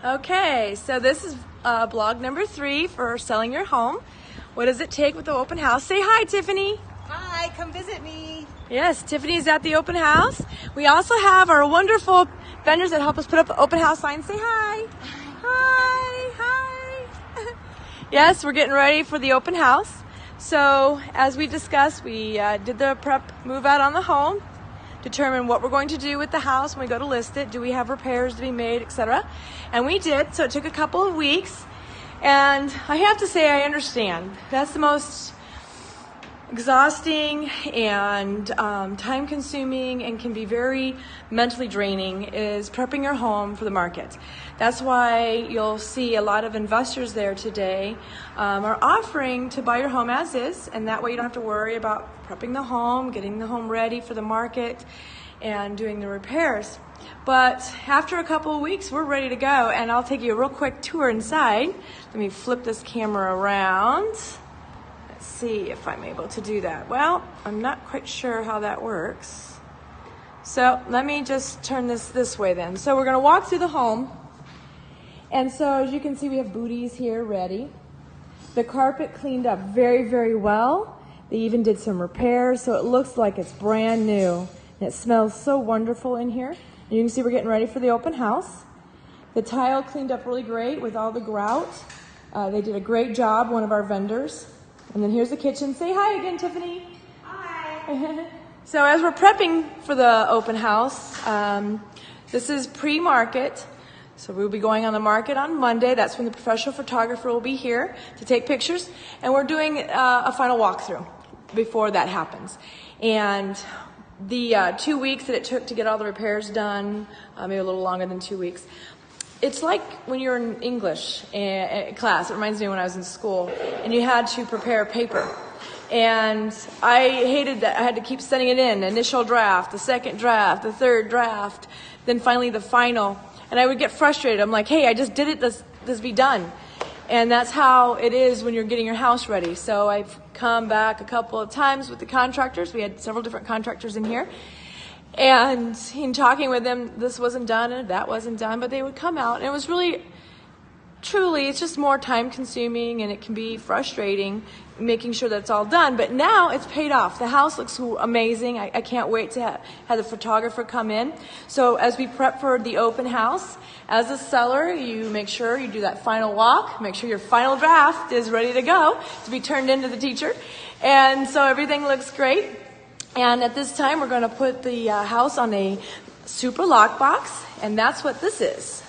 Okay, so this is blog number 3 for selling your home. What does it take with the open house? Say hi, Tiffany. Hi, come visit me. Yes, Tiffany's at the open house. We also have our wonderful vendors that help us put up the open house signs. Say hi. Hi, hi. Yes, we're getting ready for the open house. So as we discussed, we did the prep move out on the home, determine what we're going to do with the house when we go to list it. Do we have repairs to be made, etc.? And we did, so it took a couple of weeks. And I have to say, I understand. That's the most exhausting and time-consuming and can be very mentally draining is prepping your home for the market. That's why you'll see a lot of investors there today are offering to buy your home as is, and that way you don't have to worry about prepping the home, getting the home ready for the market, and doing the repairs. But after a couple of weeks, we're ready to go, and I'll take you a real quick tour inside. Let me flip this camera around. Let's see if I'm able to do that. Well, I'm not quite sure how that works. So let me just turn this way then. So we're going to walk through the home. And so as you can see, we have booties here ready. The carpet cleaned up very, very well. They even did some repairs, so it looks like it's brand new. And it smells so wonderful in here. And you can see we're getting ready for the open house. The tile cleaned up really great with all the grout. They did a great job, one of our vendors. And then here's the kitchen. Say hi again, Tiffany. Hi. So as we're prepping for the open house, this is pre-market. So we'll be going on the market on Monday. That's when the professional photographer will be here to take pictures. And we're doing a final walkthrough before that happens. And the 2 weeks that it took to get all the repairs done, maybe a little longer than 2 weeks, it's like when you're in English class. It reminds me when I was in school and you had to prepare a paper. And I hated that. I had to keep sending it in. Initial draft, the second draft, the third draft, then finally the final. And I would get frustrated. I'm like, hey, I just did it. This be done. And that's how it is when you're getting your house ready. So I've come back a couple of times with the contractors. We had several different contractors in here. And in talking with them, this wasn't done and that wasn't done, but they would come out. And it was really, truly, it's just more time consuming and it can be frustrating making sure that's all done. But now it's paid off. The house looks amazing. I can't wait to have the photographer come in. So as we prep for the open house, as a seller, you make sure you do that final walk, make sure your final draft is ready to go to be turned into the teacher. And so everything looks great. And at this time, we're going to put the house on a super lockbox, and that's what this is.